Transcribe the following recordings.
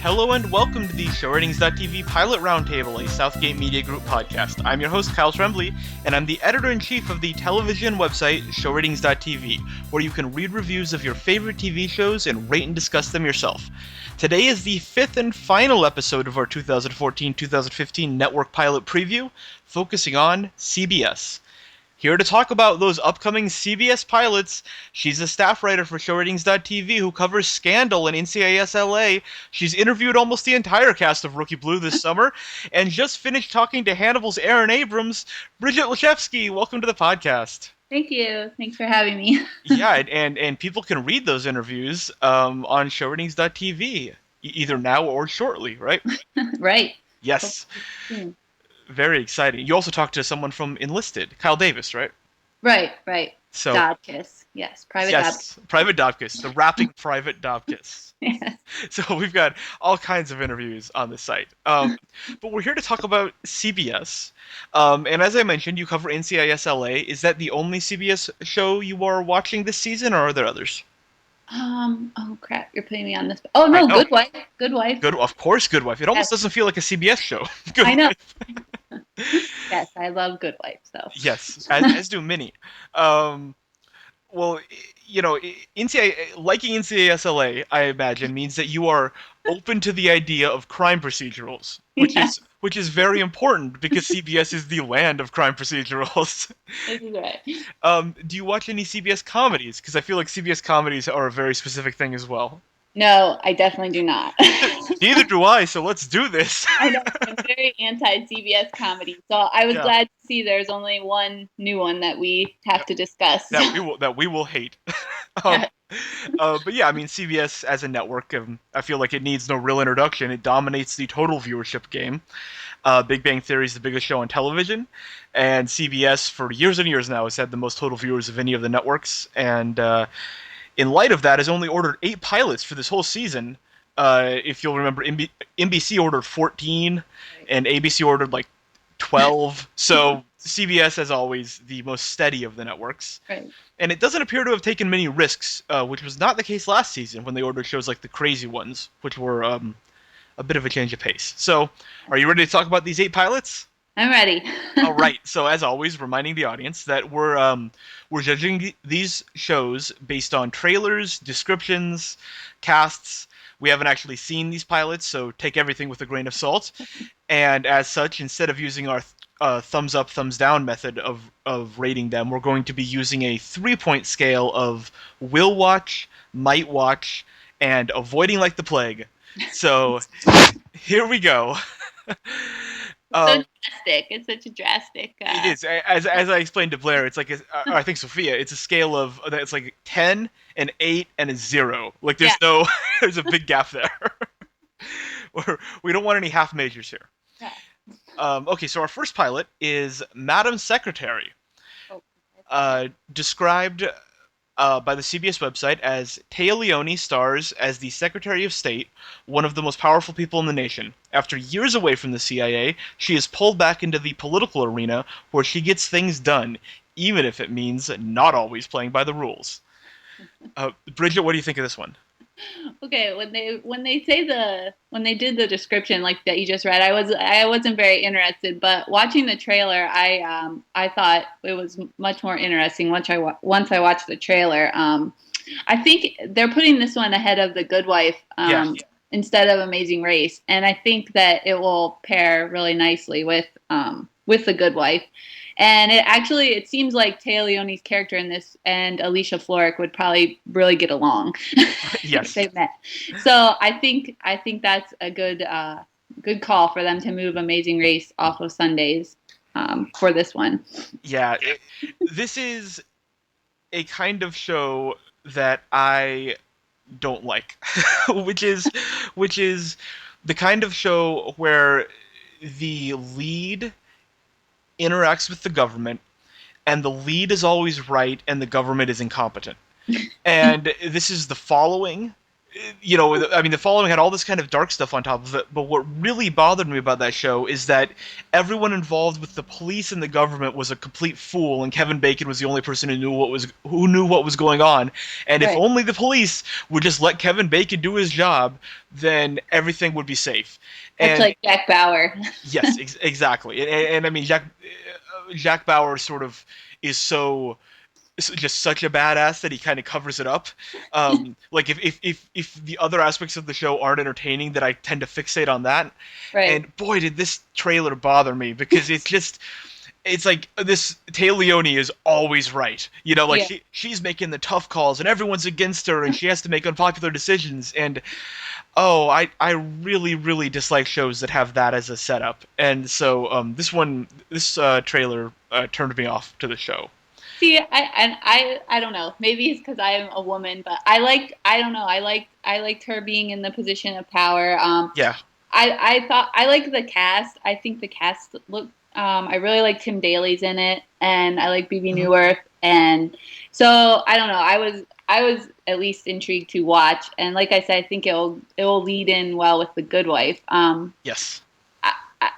Hello and welcome to the ShowRatings.tv Pilot Roundtable, a Southgate Media Group podcast. I'm your host, Kyle Tremblay, and I'm the editor-in-chief of the television website ShowRatings.tv, where you can read reviews of your favorite TV shows and rate and discuss them yourself. Today is the fifth and final episode of our 2014-2015 Network Pilot Preview, focusing on CBS. Here to talk about those upcoming CBS pilots, she's a staff writer for ShowRatings.tv who covers Scandal and NCIS LA. She's interviewed almost the entire cast of Rookie Blue this summer, and just finished talking to Hannibal's Aaron Abrams. Bridget Leshevsky, welcome to the podcast. Thank you. Thanks for having me. Yeah, and people can read those interviews on ShowRatings.tv, either now or shortly, right? Right. Yes. Very exciting. You also talked to someone from Enlisted, Kyle Davis, right? Right. So, Dobkiss. Yes, Private Dobkiss, the rapping Private Dobkiss. Yes. So we've got all kinds of interviews on the site. But we're here to talk about CBS. And as I mentioned, you cover NCIS LA. Is that the only CBS show you are watching this season, or are there others? Oh crap, you're putting me on this. Oh no, Good Wife. Of course, Good Wife. It almost doesn't feel like a CBS show. Good I know. Wife. Yes, I love Good Wife, so. Yes, as do many. Well, you know, liking NCIS LA, I imagine, means that you are open to the idea of crime procedurals, which is very important because CBS is the land of crime procedurals. This is right. Do you watch any CBS comedies? Because I feel like CBS comedies are a very specific thing as well. No, I definitely do not. Neither do I, so let's do this. I know, I'm very anti-CBS comedy, so I was glad to see there's only one new one that we have to discuss. That we will hate. But yeah, I mean, CBS as a network, I feel like it needs no real introduction. It dominates the total viewership game. Big Bang Theory is the biggest show on television, and CBS for years and years now has had the most total viewers of any of the networks, and in light of that, has only ordered 8 pilots for this whole season. If you'll remember, NBC ordered 14, and ABC ordered like 12. So CBS, as always, the most steady of the networks. Right. And it doesn't appear to have taken many risks, which was not the case last season when they ordered shows like The Crazy Ones, which were a bit of a change of pace. So, are you ready to talk about these 8 pilots? I'm ready. All right. So, as always, reminding the audience that we're judging these shows based on trailers, descriptions, casts. We haven't actually seen these pilots, so take everything with a grain of salt. And as such, instead of using our thumbs up, thumbs down method of rating them, we're going to be using a 3-point scale of will watch, might watch, and avoiding like the plague. So here we go. It's such a drastic. It is. As I explained to Blair, it's like I think Sophia. It's a scale of it's like 10, an 8, and a 0. Like there's there's a big gap there. We don't want any half measures here. Yeah. Okay, so our first pilot is Madam Secretary, described by the CBS website as Téa Leoni stars as the Secretary of State, one of the most powerful people in the nation. After years away from the CIA, she is pulled back into the political arena where she gets things done, even if it means not always playing by the rules. Bridget, what do you think of this one? Okay, when they did the description like that you just read, I wasn't very interested, but watching the trailer, I thought it was much more interesting once I watched the trailer. I think they're putting this one ahead of The Good Wife instead of Amazing Race, and I think that it will pair really nicely with The Good Wife. And it seems like Téa Leoni's character in this and Alicia Florrick would probably really get along. Yes. If they met. So I think that's a good call for them to move Amazing Race off of Sundays for this one. Yeah, this is a kind of show that I don't like, which is the kind of show where the lead interacts with the government, and the lead is always right, and the government is incompetent. And this is The Following. I mean, the following had all this kind of dark stuff on top of it, but what really bothered me about that show is that everyone involved with the police and the government was a complete fool, and Kevin Bacon was the only person who knew what was going on. And if Right. only the police would just let Kevin Bacon do his job, then everything would be safe. Much And like Jack Bauer. yes, exactly. And I mean, Jack Bauer sort of is just such a badass that he kind of covers it up. Like if the other aspects of the show aren't entertaining, that I tend to fixate on that. Right. And boy, did this trailer bother me, because it's like this Taylor Leone is always right. Like Yeah. she's making the tough calls and everyone's against her and she has to make unpopular decisions. And oh, I really really dislike shows that have that as a setup. And so this trailer turned me off to the show. See, I don't know. Maybe it's because I'm a woman, but I don't know. I liked her being in the position of power. Yeah. I thought I liked the cast. I think the cast looked. I really liked Tim Daly's in it, and I like BB Mhm. Newirth, and so I don't know. I was at least intrigued to watch, and like I said, I think it will lead in well with The Good Wife. Yes. I, I,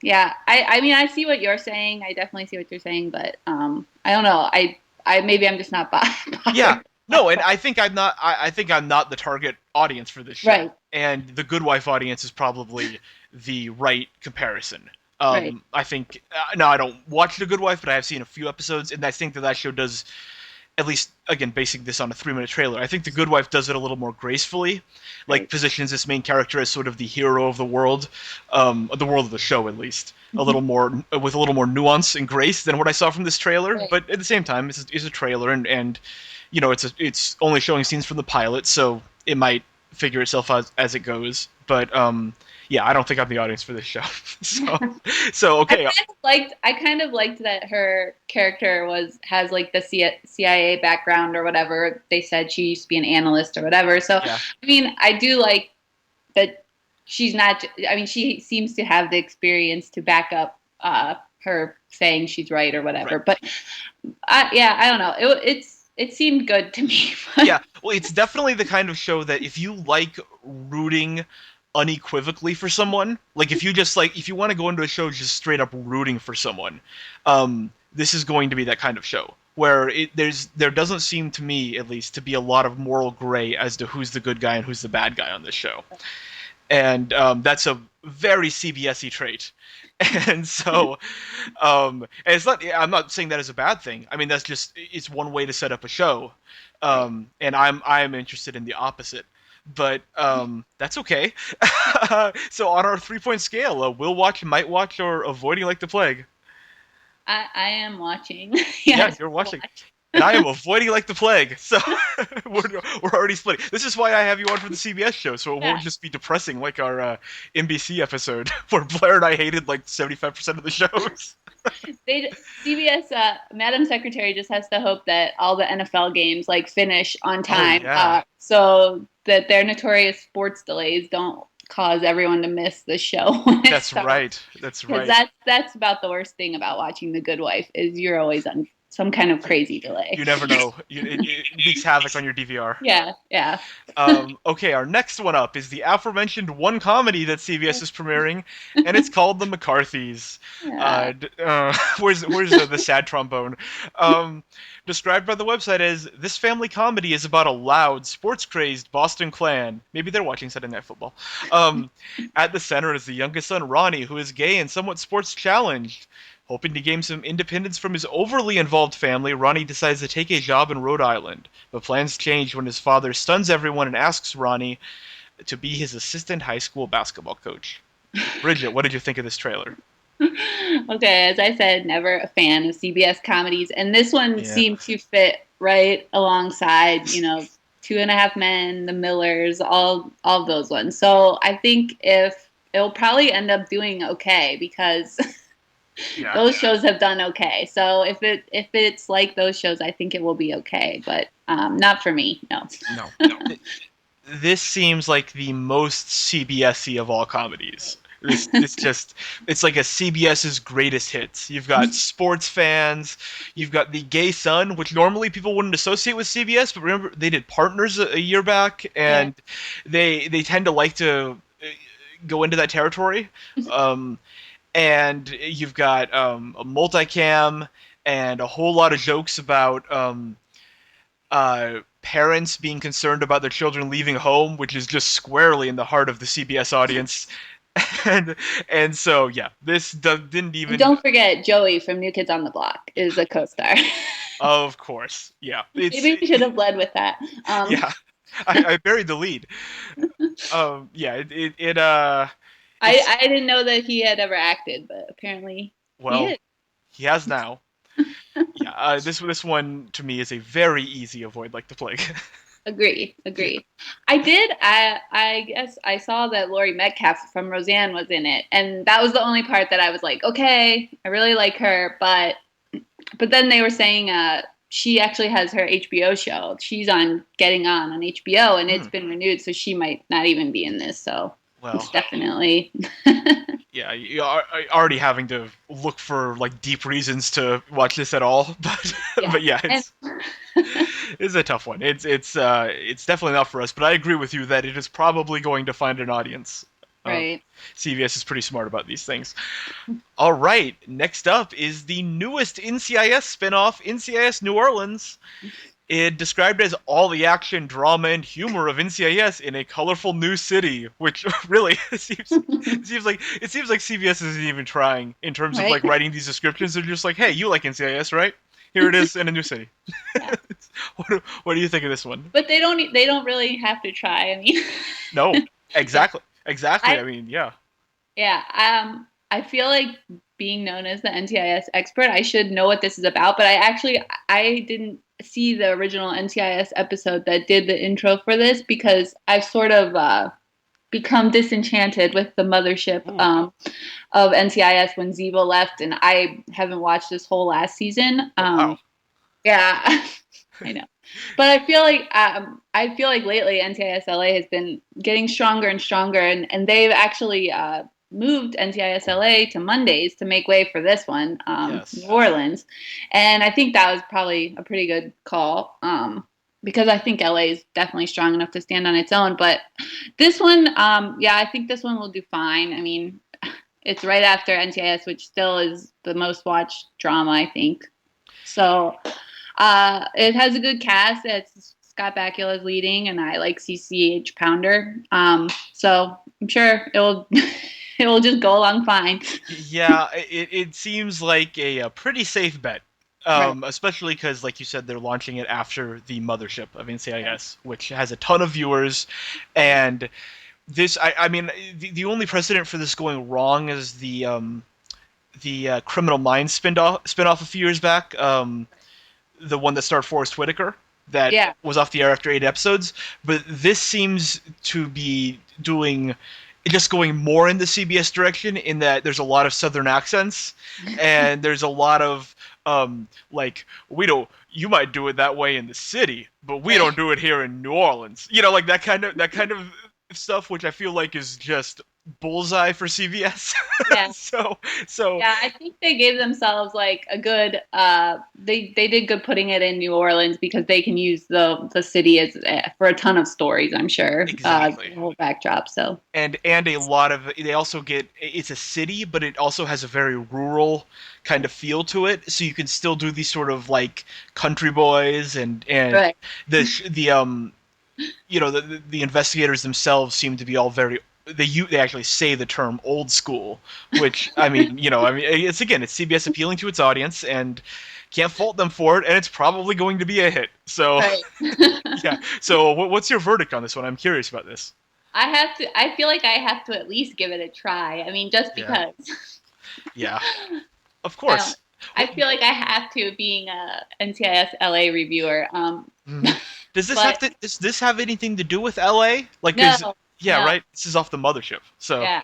yeah, I mean, I see what you're saying. I definitely see what you're saying, but I don't know. I maybe I'm just not Yeah. bothered. No, and I think I'm not the target audience for this show. Right, And the Good Wife audience is probably the right comparison. right. I think no, I don't watch The Good Wife, but I have seen a few episodes, and I think that show does, at least again basing this on a 3-minute trailer. I think The Good Wife does it a little more gracefully, like Right. positions this main character as sort of the hero of the world of the show at least, a Mhm. little more with a little more nuance and grace than what I saw from this trailer. Right. But at the same time, it's a trailer, and it's only showing scenes from the pilot, so it might figure itself out as it goes. But yeah, I don't think I'm the audience for this show. So okay, I kind of liked that her character has like the CIA background or whatever. They said she used to be an analyst or whatever. So yeah, I mean, I do like that she's not. I mean, she seems to have the experience to back up her saying she's right or whatever. right. But yeah, I don't know. It seemed good to me. Yeah, well, it's definitely the kind of show that if you like rooting unequivocally for someone, like if you want to go into a show just straight up rooting for someone, this is going to be that kind of show where there doesn't seem to me at least to be a lot of moral gray as to who's the good guy and who's the bad guy on this show. And that's a very CBS-y trait. And so, and it's not. I'm not saying that as a bad thing. I mean, it's one way to set up a show, Right. and I'm interested in the opposite. But that's okay. So on our 3-point scale, will watch, might watch, or avoiding like the plague. I am watching. Yeah, Yes. you're watching. And I am avoiding like the plague. So we're already splitting. This is why I have you on for the CBS show, so it Yeah. won't just be depressing like our NBC episode where Blair and I hated like 75% of the shows. They CBS Madam Secretary just has to hope that all the NFL games like finish on Oh time, yeah, so that their notorious sports delays don't cause everyone to miss the show when it that's starts. right. That's Because right. that's about the worst thing about watching The Good Wife is you're always on some kind of crazy delay. You never know. It wreaks havoc on your DVR. Yeah, yeah. Okay, our next one up is the aforementioned one comedy that CBS is premiering, and it's called The McCarthys. Yeah. Where's the sad trombone? Described by the website as this family comedy is about a loud, sports-crazed Boston clan. Maybe they're watching Saturday Night Football. At the center is the youngest son Ronnie, who is gay and somewhat sports challenged. Hoping to gain some independence from his overly involved family, Ronnie decides to take a job in Rhode Island. But plans change when his father stuns everyone and asks Ronnie to be his assistant high school basketball coach. Bridget, what did you think of this trailer? Okay, as I said, never a fan of CBS comedies, and this one Yeah. seemed to fit right alongside, Two and a Half Men, The Millers, all of those ones. So I think if it'll probably end up doing okay because Yeah. those shows have done okay. So if it's like those shows, I think it will be okay, but not for me. No. No. This seems like the most CBS-y of all comedies. It's like a CBS's greatest hits. You've got sports fans, you've got the Gay Sun, which normally people wouldn't associate with CBS, but remember they did Partners a year back, Yeah. and they tend to like to go into that territory. Um, and you've got a multicam and a whole lot of jokes about parents being concerned about their children leaving home, which is just squarely in the heart of the CBS audience. and and so yeah, didn't And even. don't forget Joey from New Kids on the Block is a co-star. Of course, yeah, it's Maybe we should have led with that. yeah. I buried the lead. Yeah, it's I didn't know that he had ever acted, but apparently he well, is. he has now. Yeah, this one to me is a very easy avoid like the plague. Agree, Yeah. agree. I guess I saw that Laurie Metcalf from Roseanne was in it, and that was the only part that I was like, okay, I really like her, but then they were saying she actually has her HBO show. She's on Getting On HBO, and it's Hmm. been renewed, so she might not even be in this. So it's Well, definitely yeah, you are already having to look for like deep reasons to watch this at all, but yeah. but yeah, And it's a tough one. It's definitely not for us, but I agree with you that it is probably going to find an audience. right. CVS is pretty smart about these things. All right, next up is the newest NCIS spinoff, NCIS New Orleans. It described as all the action, drama, and humor of NCIS in a colorful new city, which really it seems like CBS isn't even trying in terms of Right. like writing these descriptions. They're just like, hey, you like NCIS, right? Here it is in a new city. Yeah. What do you think of this one? But they don't really have to try. I mean, No, yeah. exactly, exactly. I I mean, yeah. Yeah, I feel like being known as the NCIS expert, I should know what this is about, but I didn't see the original NCIS episode that did the intro for this because I've sort of become disenchanted with the mothership Ooh, of NCIS when Ziva left, and I haven't watched this whole last season. wow. Yeah, I know. But I feel like lately NCIS LA has been getting stronger and stronger, and they've actually moved NCIS LA to Mondays to make way for this one, New Yes. Orleans, and I think that was probably a pretty good call, because I think LA is definitely strong enough to stand on its own. But this one, yeah, I think this one will do fine. I mean, it's right after NCIS, which still is the most watched drama, I think. So it has a good cast. It's Scott Bakula's leading, and I like CCH Pounder. So I'm sure it will it will just go along fine. Yeah, it seems like a pretty safe bet. Right. Especially because, like you said, they're launching it after the mothership of NCIS, which has a ton of viewers, and I mean, the only precedent for this going wrong is the Criminal Minds spin-off a few years back, the one that starred Forrest Whitaker that Yeah. was off the air after 8 episodes. But this seems to be doing just going more in the CBS direction in that there's a lot of Southern accents and there's a lot of like we don't you might do it that way in the city, but we don't do it here in New Orleans. Like that kind of stuff, which I feel like is just bullseye for CBS. Yeah. So Yeah, I think they gave themselves like a good they did good putting it in New Orleans because they can use the city as for a ton of stories, I'm sure. exactly. The whole backdrop. So And a lot of they also get it's a city, but it also has a very rural kind of feel to it, so you can still do these sort of like country boys and right. the investigators themselves seem to be all very they actually say the term old school, which I mean it's CBS appealing to its audience and can't fault them for it, and it's probably going to be a hit. So Right. yeah. So what's your verdict on this one? I'm curious about this. I feel like I have to at least give it a try. I mean, just Yeah. because. Yeah. Of I don't course. I feel like I have to being a NCIS LA reviewer. Mhm. But Does this have anything to do with LA? Like, cause no, yeah, no, right. This is off the mothership. So, yeah.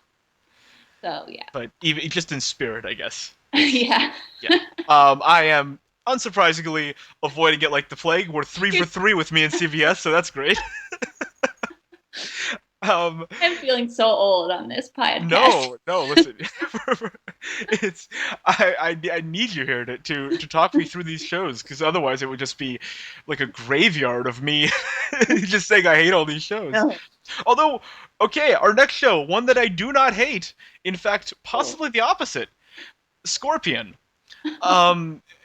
So yeah. but even just in spirit, I guess. Yeah. Yeah. I am unsurprisingly avoiding it like the plague. We're three for three with me and CVS, so that's great. Um, I'm feeling so old on this podcast. no, no, listen. it's I need you here to talk me through these shows because otherwise it would just be like a graveyard of me just saying I hate all these shows. No. Although, okay, our next show, one that I do not hate, in fact, Oh. possibly the opposite, Scorpion.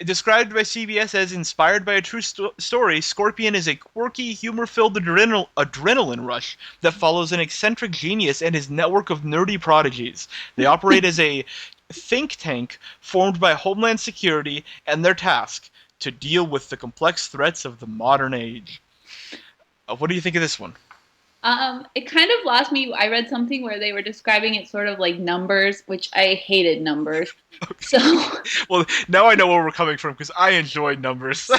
Described by CBS as inspired by a true story, Scorpion is a quirky, humor-filled adrenaline rush that follows an eccentric genius and his network of nerdy prodigies. They operate as a think tank formed by Homeland Security and their task to deal with the complex threats of the modern age. What do you think of this one? It kind of lost me. I read something where they were describing it sort of like numbers, which I hated numbers. So Well, now I know where we're coming from because I enjoy numbers.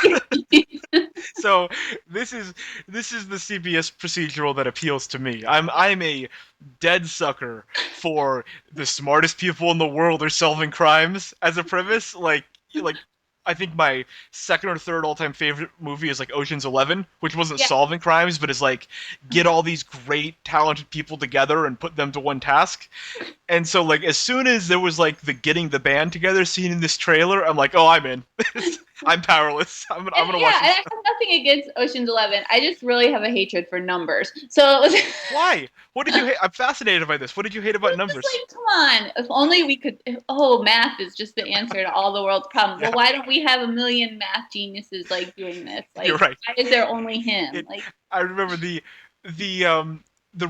So this is the CBS procedural that appeals to me. I'm a dead sucker for the smartest people in the world are solving crimes as a premise. Like I think my second or third all-time favorite movie is like Ocean's 11, which wasn't yeah, solving crimes, but is like get all these great talented people together and put them to one task. And so like as soon as there was like the getting the band together scene in this trailer, I'm like, oh, I'm in. I'm powerless. I'm and gonna yeah, watch and this. I have nothing against Ocean's 11. I just really have a hatred for numbers. So it was. Why? What did you hate? I'm fascinated by this. What did you hate about It's just numbers? like, come on. If only we could. Oh, math is just the answer to all the world's problems. Yeah, Well, why don't we have a million math geniuses like doing this? you're Like, right. why is there only him? It, Like, I remember the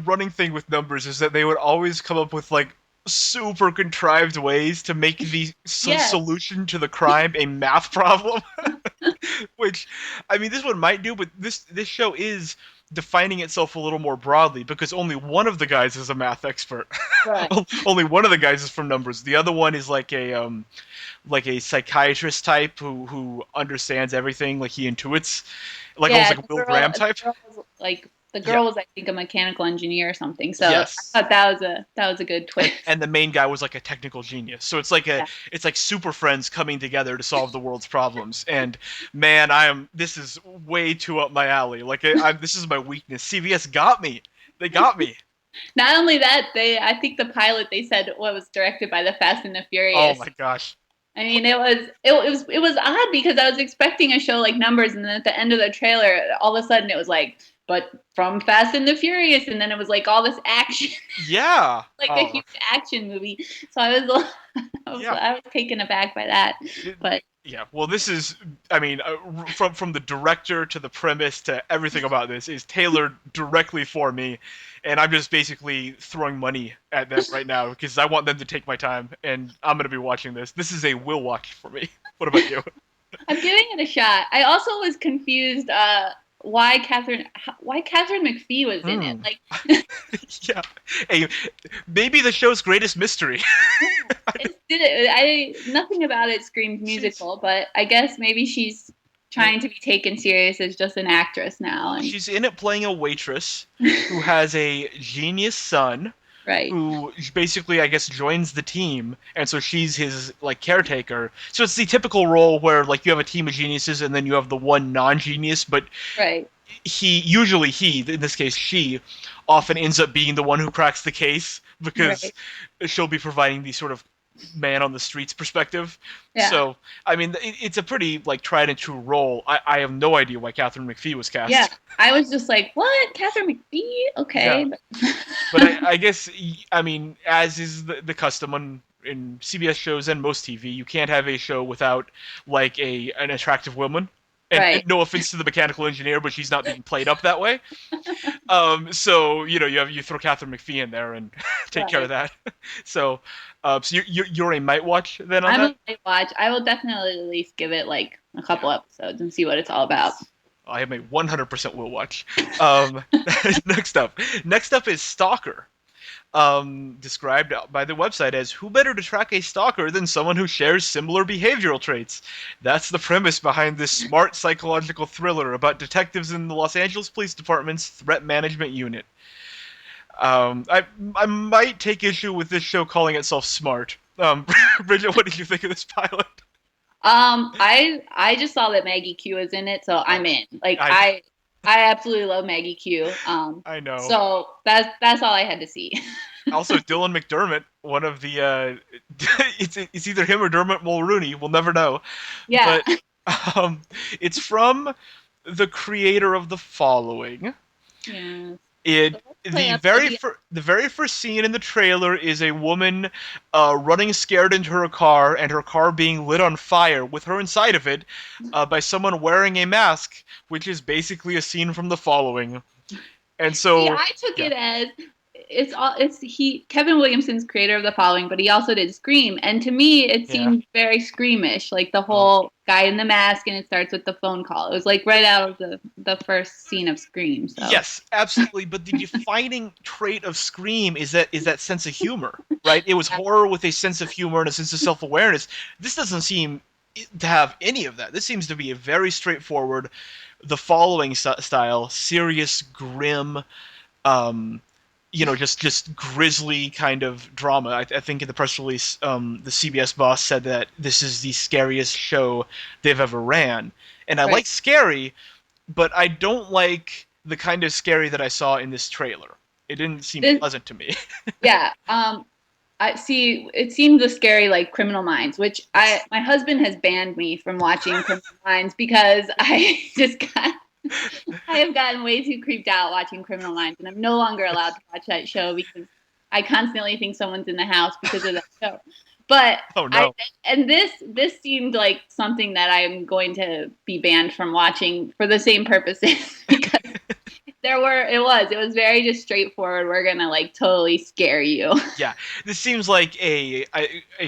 running thing with numbers is that they would always come up with like super contrived ways to make the yes, solution to the crime a math problem. Which, I mean, this one might do, but this show is defining itself a little more broadly because only one of the guys is a math expert. right. Only one of the guys is from numbers. The other one is like a psychiatrist type who understands everything, like he intuits, like almost Yeah, like a Will Graham type. the Yeah. girl was, I think, a mechanical engineer or something. So I Yes. thought that was a good twist. And the main guy was like a technical genius. So Yeah. it's like super friends coming together to solve the world's problems. And man, I am this is way too up my alley. Like this is my weakness. CBS got me. They got me. Not only that, I think the pilot they said was directed by the Fast and the Oh Furious. my gosh. I mean, it was odd because I was expecting a show like Numbers, and then at the end of the trailer, all of a sudden it was like, but from Fast and the Furious, and then it was like all this action, Yeah. like a Oh, huge action movie. So I was, yeah. I was taken aback by that. But Yeah, well, this is, I mean, from the director to the premise to everything about this is tailored directly for me, and I'm just basically throwing money at them right now because I want them to take my time, and I'm gonna be watching this. This is a will watch for me. What about you? I'm giving it a shot. I also was confused why Catherine McPhee was in it. Hmm. Like, Yeah. Hey, maybe the show's greatest mystery. nothing about it screamed musical, but I guess maybe she's trying to be taken serious as just an actress now. And She's in it playing a waitress who has a genius son right, who basically, I guess, joins the team, and so she's his like caretaker. So it's the typical role where like you have a team of geniuses, and then you have the one non-genius, but right, he, in this case, she, often ends up being the one who cracks the case because right. she'll be providing the sort of man on the streets perspective. Yeah. So I mean, it's a pretty like tried and true role. I have no idea why Catherine McPhee was cast. Yeah. I was just like, what? Catherine McPhee? Yeah. Okay. But I guess, I mean, as is the custom in CBS shows and most TV, you can't have a show without like an attractive woman. And Right. no offense to the mechanical engineer, but she's not being played up that way. So you know you throw Catherine McPhee in there and take care of that. So, so you're a might watch then on I'm that. a late watch. I will definitely at least give it like a couple episodes and see what it's all about. I am a 100% will watch. Next up is Stalker. Described by the website as who better to track a stalker than someone who shares similar behavioral traits. That's the premise behind this smart psychological thriller about detectives in the Los Angeles Police Department's Threat Management Unit. I might take issue with this show calling itself smart. Bridget, what did you think of this pilot? I just saw that Maggie Q is in it, so I'm in. Like I I absolutely love Maggie Q. I know. So that's all I had to see. Also, Dylan McDermott, one of the it's either him or Dermot Mulrooney. We'll never know, Yeah. but um, it's from the creator of The Following. Yeah. It Let's play up the the very first scene in the trailer is a woman running scared into her car, and her car being lit on fire with her inside of it by someone wearing a mask, which is basically a scene from The Following. And See, so, I took yeah, it as it's he Kevin Williamson's creator of The Following, but he also did Scream, and to me it yeah. seemed very Screamish, like the Oh, whole guy in the mask, and it starts with the phone call. It was like right out of the first scene of Scream. So yes, absolutely. But the defining trait of Scream is that sense of humor, right? It was horror with a sense of humor and a sense of self-awareness. This doesn't seem to have any of that. This seems to be a very straightforward, The Following style, serious, grim, um, just grisly kind of drama. I think in the press release, the CBS boss said that this is the scariest show they've ever ran. And I right, like scary, but I don't like the kind of scary that I saw in this trailer. It didn't seem this, pleasant to me. yeah. I see. It seemed the scary like Criminal Minds, which Yes. my husband has banned me from watching Criminal Minds because I just got I have gotten way too creeped out watching Criminal Minds, and I'm no longer allowed to watch that show because I constantly think someone's in the house because of that show. But Oh I no. and this seemed like something that I'm going to be banned from watching for the same purposes because it was very just straightforward. We're gonna like totally scare you. Yeah, this seems like a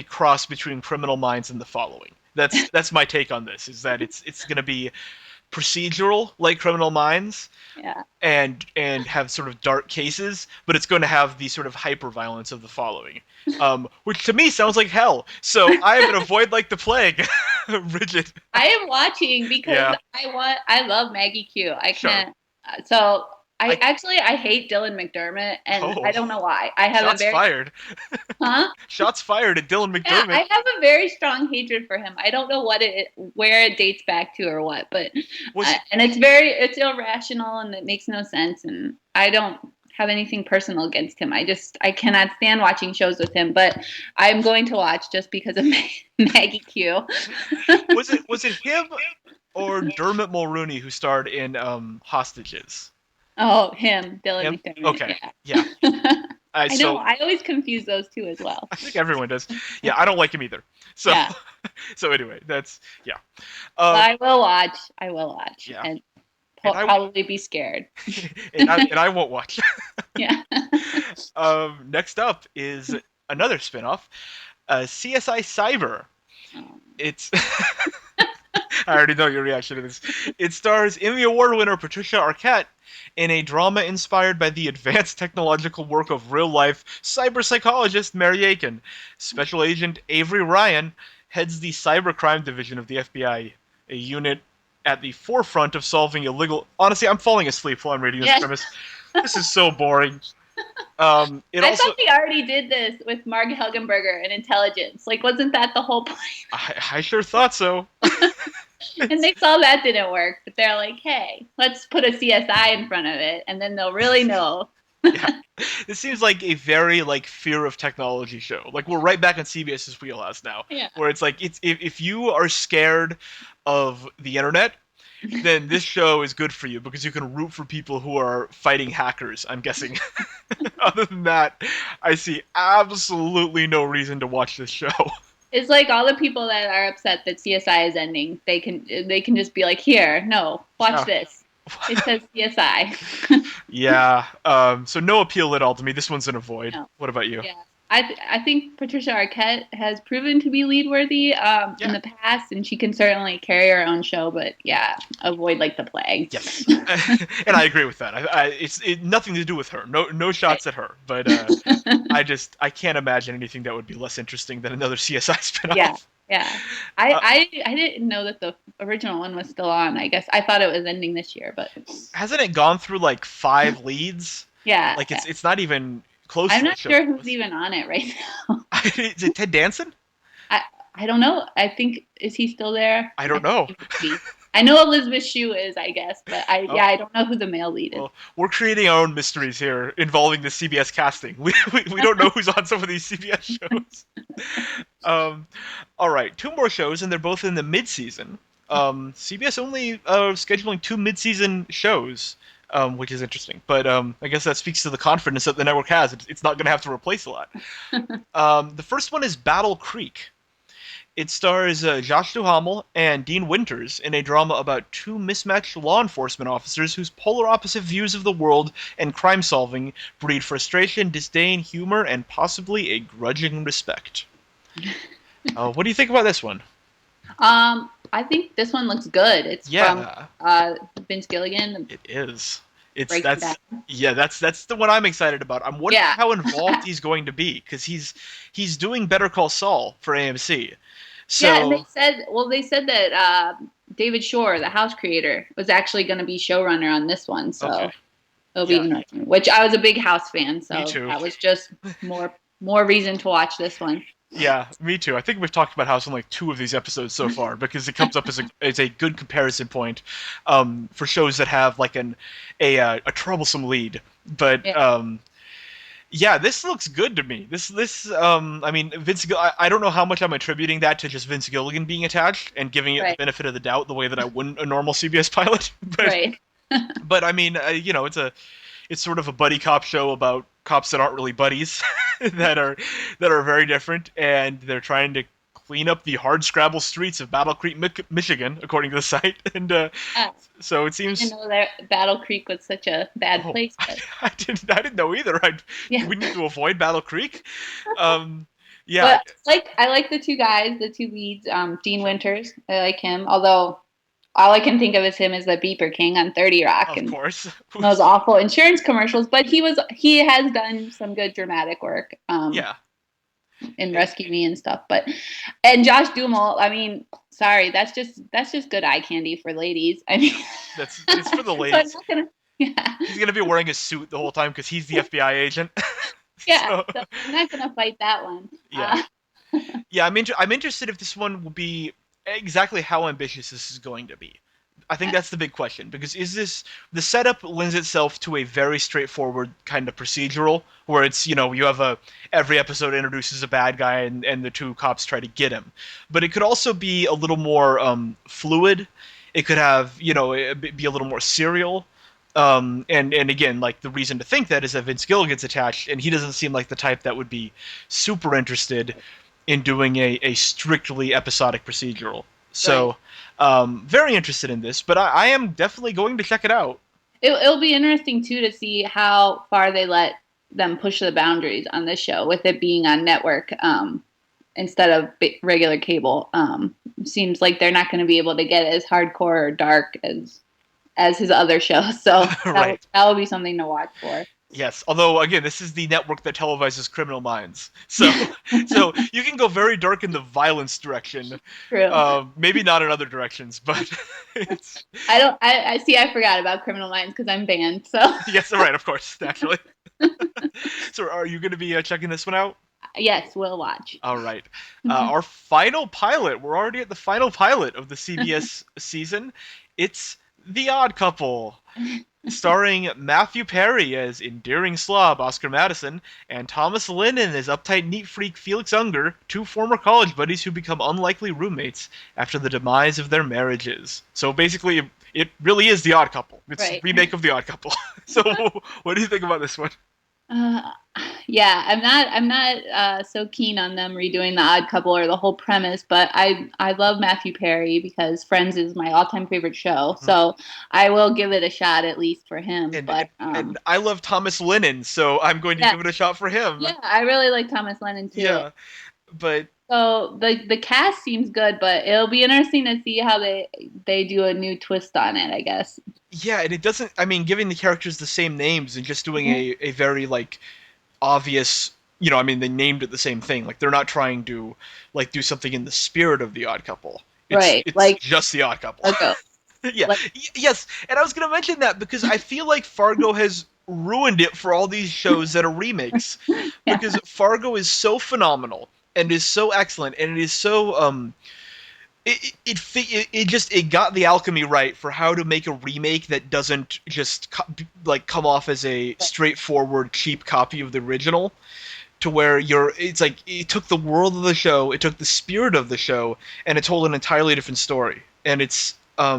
cross between Criminal Minds and The Following. That's my take on this. Is that it's going to be procedural like Criminal Minds, Yeah. and have sort of dark cases, but it's going to have the sort of hyper violence of The Following, which to me sounds like hell. So I am going to avoid like the plague, rigid. I am watching because Yeah, I love Maggie Q. I sure. can't so I I hate Dylan McDermott and oh, I don't know why. I have a shots very fired. huh? Shots fired at Dylan Yeah, McDermott. I have a very strong hatred for him. I don't know where it dates back to or what, but Was and it's irrational and it makes no sense and I don't have anything personal against him. I cannot stand watching shows with him, but I'm going to watch just because of Maggie Q. was it him or Dermot Mulrooney who starred in Hostages? Oh, him, Dylan Him? McDermott. Okay. Yeah. Yeah. I know. So I always confuse those two as well. I think everyone does. Yeah, I don't like him either. So Yeah. so anyway, that's yeah. But Um I will watch. I will watch yeah. and And I probably be scared. and I won't watch. Yeah. Next up is another spin-off, CSI Cyber. Um, It's I already know your reaction to this. It stars Emmy Award winner Patricia Arquette in a drama inspired by the advanced technological work of real-life cyber psychologist Mary Aiken. Special Agent Avery Ryan heads the cybercrime division of the FBI, a unit at the forefront of solving illegal. Honestly, I'm falling asleep while I'm reading this yes. premise. This is so boring. It I also. thought we already did this with Marg Helgenberger and Intelligence. Like, wasn't that the whole point? I sure thought so. And they saw that didn't work, but they're like, hey, let's put a CSI in front of it, and then they'll really know. Yeah, this seems like a very like fear of technology show. Like we're right back on CBS's wheelhouse now, Yeah. where it's like it's if you are scared of the internet, then this show is good for you because you can root for people who are fighting hackers. I'm guessing. Other than that, I see absolutely no reason to watch this show. It's like all the people that are upset that CSI is ending. They can just be like, here, no, watch Yeah. this. It says CSI. Yeah. So no appeal at all to me. This one's an avoid. No. What about you? Yeah. I think Patricia Arquette has proven to be lead worthy in the past, and she can certainly carry her own show. But yeah, avoid like the plague. Yes, and I agree with that. It's nothing to do with her. No shots at her. But I can't imagine anything that would be less interesting than another CSI spinoff. Yeah, yeah. I didn't know that the original one was still on. I guess I thought it was ending this year, but Hasn't it gone through like 5 leads? yeah. Like it's not even close. I'm to not sure who's even on it right now. Is it Ted Danson? I don't know. I think is he still there? I don't know. He I know Elizabeth Shue is, I guess, but Oh, I don't know who the male lead is. well, we're creating our own mysteries here involving the CBS casting. We don't know who's on some of these CBS shows. Um, all right, two more shows, and they're both in the mid-season. CBS only scheduling two mid-season shows, which is interesting. But I guess that speaks to the confidence that the network has. It's not going to have to replace a lot. The first one is Battle Creek. It stars Josh Duhamel and Dean Winters in a drama about two mismatched law enforcement officers whose polar opposite views of the world and crime solving breed frustration, disdain, humor, and possibly a grudging respect. What do you think about this one? I think this one looks good. It's from Yeah, Vince Gilligan. it is. It's Breaking Bad. that's the one I'm excited about. I'm wondering Yeah. how involved he's going to be because he's doing Better Call Saul for AMC. Yeah, and So they said that David Shore, the house creator, was actually going to be showrunner on this one. okay, So it'll be yeah, interesting. Which I was a big House fan, me so too. that was just more reason to watch this one. Yeah, me too. I think we've talked about House on like two of these episodes so far because it comes up as a good comparison point for shows that have like a troublesome lead. But Yeah, yeah, this looks good to me. I mean I don't know how much I'm attributing that to just Vince Gilligan being attached and giving it the right, benefit of the doubt the way that I wouldn't a normal CBS pilot. But right, I mean it's sort of a buddy cop show about cops that aren't really buddies that are very different, and they're trying to clean up the hard scrabble streets of Battle Creek, Michigan, according to the site. And yeah. so it I seems. didn't know that Battle Creek was such a bad Oh, place, but I didn't know either. yeah. We need to avoid Battle Creek. Um, yeah, But I like the two guys, the two leads. Dean Winters, I like him. Although all I can think of is him as the Beeper King on 30 Rock of and course. those awful insurance commercials. But he has done some good dramatic work Yeah, in Rescue Me and stuff. And Josh Duhamel, I mean, sorry, that's just good eye candy for ladies. I mean, it's for the so I'm ladies. not gonna, yeah, He's gonna be wearing a suit the whole time because he's the FBI agent. yeah. So, So I'm not gonna fight that one. yeah. Yeah, I'm interested if this one will be exactly how ambitious this is going to be. I think that's the big question because is this the setup lends itself to a very straightforward kind of procedural where it's you have every episode introduces a bad guy and the two cops try to get him, but it could also be a little more fluid. It could have be a little more serial. And again, like the reason to think that is that Vince Gilligan's attached, and he doesn't seem like the type that would be super interested in doing a strictly episodic procedural. So, very interested in this, but I am definitely going to check it out. It'll be interesting too to see how far they let them push the boundaries on this show with it being on network instead of regular cable. Seems like they're not going to be able to get as hardcore or dark as his other shows. So Right. that will be something to watch for. Yes. Although again, this is the network that televises Criminal Minds, so so you can go very dark in the violence direction. True. Maybe not in other directions, but it's I don't. I see. I forgot about Criminal Minds because I'm banned. So yes. Right. Of course. Naturally. So, are you going to be checking this one out? yes, we'll watch. All right. Our final pilot. We're already at the final pilot of the CBS season. It's The Odd Couple, starring Matthew Perry as endearing slob Oscar Madison and Thomas Lennon as uptight neat freak Felix Unger, two former college buddies who become unlikely roommates after the demise of their marriages. So basically, it really is The Odd Couple. It's a Right. remake of The Odd Couple. So, what do you think about this one? Uh, yeah, I'm not so keen on them redoing The Odd Couple or the whole premise, but I love Matthew Perry because Friends is my all-time favorite show, so I will give it a shot at least for him. And I love Thomas Lennon, so I'm going to yeah, give it a shot for him. yeah, I really like Thomas Lennon too. Yeah, but So the cast seems good, but it'll be interesting to see how they do a new twist on it, I guess. yeah, and it doesn't. I mean, giving the characters the same names and just doing a very like obvious. I mean, they named it the same thing. Like they're not trying to like do something in the spirit of The Odd Couple. Right, It's like just The Odd Couple. okay, Yeah. like Yes, and I was gonna mention that because I feel like Fargo has ruined it for all these shows that are remakes. yeah, Because Fargo is so phenomenal and is so excellent and it is so It got the alchemy right for how to make a remake that doesn't just like come off as a straightforward cheap copy of the original, to where it's like it took the world of the show, it took the spirit of the show, and it told an entirely different story. And it's I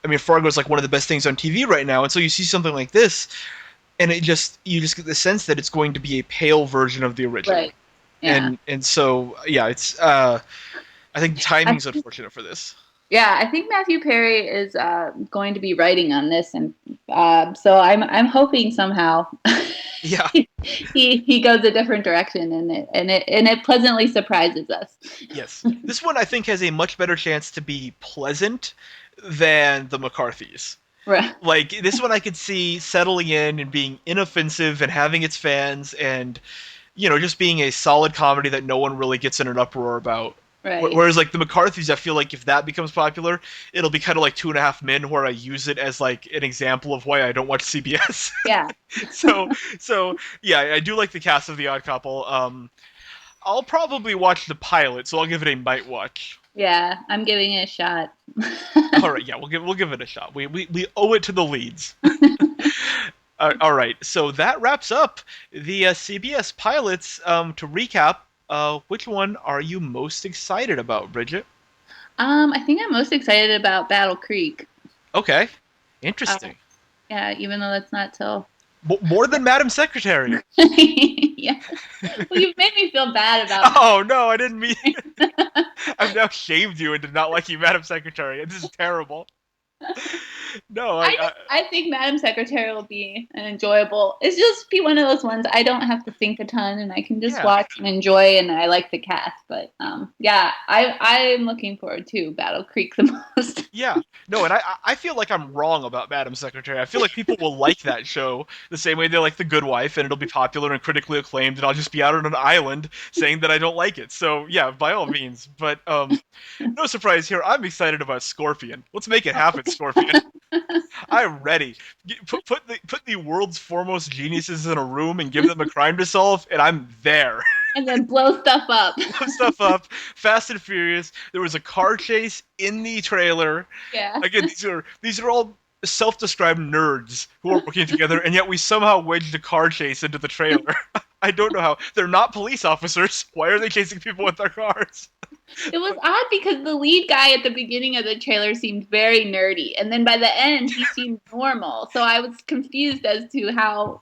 mean, Fargo is like one of the best things on TV right now, and so you see something like this, and you just get the sense that it's going to be a pale version of the original. Right. Yeah. And so yeah, it's I think the I, timing's unfortunate for this. yeah, I think Matthew Perry is going to be writing on this, and so I'm hoping somehow Yeah. he goes a different direction, and it pleasantly surprises us. Yes. This one I think has a much better chance to be pleasant than the McCarthy's. Right. Like this one I could see settling in and being inoffensive and having its fans and just being a solid comedy that no one really gets in an uproar about. Right. Whereas like the McCarthy's, I feel like if that becomes popular, it'll be kind of like Two and a Half Men, where I use it as like an example of why I don't watch CBS. Yeah. so so yeah, I do like the cast of The Odd Couple. I'll probably watch the pilot, so I'll give it a might watch. Yeah, I'm giving it a shot. All right, yeah, we'll give it a shot. We owe it to the leads. All right, so that wraps up the CBS pilots. To recap, which one are you most excited about, Bridget? I think I'm most excited about Battle Creek. Okay, Uh, interesting. yeah, even though that's not till. More than Madam Secretary. Yeah. Well, you've made me feel bad about. Oh no, I didn't mean. I've now shamed you into not liking Madam Secretary. This is terrible. No, I think Madam Secretary will be an enjoyable. It's just be one of those ones I don't have to think a ton, and I can just yeah. watch and enjoy. And I like the cast, but yeah, I'm looking forward to Battle Creek the most. Yeah, no, and I feel like I'm wrong about Madam Secretary. I feel like people will like that show the same way they like The Good Wife, and it'll be popular and critically acclaimed, and I'll just be out on an island saying that I don't like it. So yeah, by all means. But no surprise here. I'm excited about Scorpion. Let's make it happen, Scorpion. I'm ready. Put the world's foremost geniuses in a room and give them a crime to solve, and I'm there. And then blow stuff up. Blow stuff up. Fast and Furious. There was a car chase in the trailer. Yeah. Again, these are all self-described nerds who are working together, and yet we somehow wedged a car chase into the trailer. I don't know how. They're not police officers. Why are they chasing people with their cars? It was odd because the lead guy at the beginning of the trailer seemed very nerdy, and then by the end he seemed normal. So I was confused as to how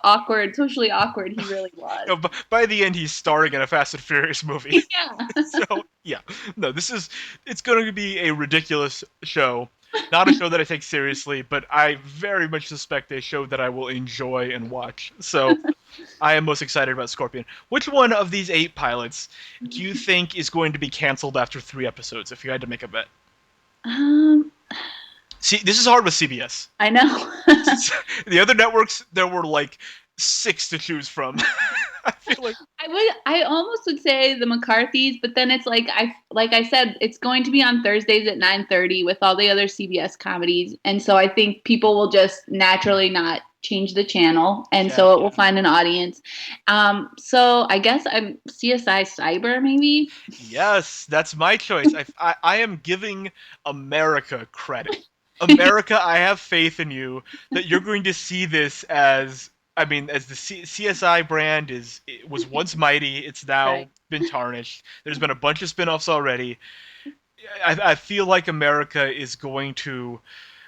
awkward, socially awkward he really was. No, by the end, he's starring in a Fast and Furious movie. Yeah. So yeah, no, it's going to be a ridiculous show. Not a show that I take seriously, but I very much suspect a show that I will enjoy and watch. So I am most excited about Scorpion. Which one of these 8 pilots do you think is going to be canceled after 3 episodes, if you had to make a bet? Um, See, this is hard with CBS. I know. The other networks, there were like 6 to choose from. I feel like I almost would say the McCarthy's, but then it's like I said, it's going to be on Thursdays at 9:30 with all the other CBS comedies, and so I think people will just naturally not change the channel, and so it will find an audience. So I guess I'm CSI Cyber, maybe. yes, that's my choice. I am giving America credit. America, I have faith in you that you're going to see this as. I mean, as the CSI brand it was once mighty, it's now been tarnished. There's been a bunch of spin-offs already. I feel like America is going to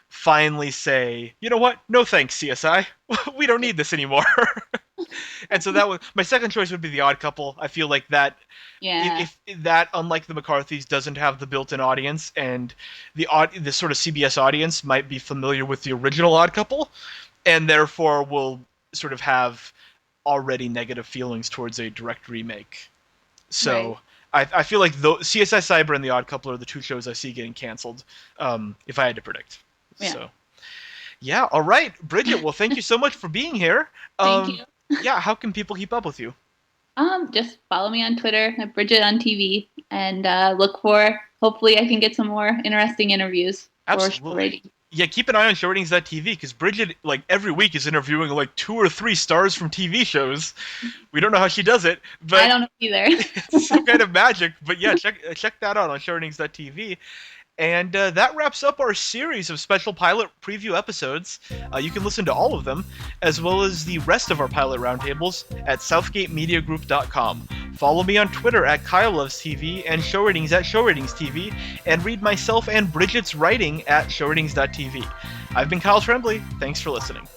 finally say, you know what? No thanks, CSI. We don't need this anymore. And so that was my second choice would be The Odd Couple. I feel like that, if that, unlike the McCarthy's, doesn't have the built-in audience, and the sort of CBS audience might be familiar with the original Odd Couple, and therefore will sort of have already negative feelings towards a direct remake. So I feel like CSI Cyber and The Odd Couple are the 2 shows I see getting canceled, if I had to predict. Yeah. So, yeah, all right, Bridget. Well, thank you so much for being here. Thank you. Yeah, how can people keep up with you? Just follow me on Twitter at Bridget on TV, and look for. Hopefully, I can get some more interesting interviews. Absolutely. Yeah, keep an eye on showratings.tv because Bridget, like, every week is interviewing like 2 or 3 stars from TV shows. We don't know how she does it, I but don't know either. it's some kind of magic. But yeah, check that out on showratings.tv. And that wraps up our series of special pilot preview episodes. You can listen to all of them, as well as the rest of our pilot roundtables at southgatemediagroup.com. Follow me on Twitter at KyleLovesTV and ShowRatings at ShowRatingsTV, and read myself and Bridget's writing at showratings.tv. I've been Kyle Tremblay. Thanks for listening.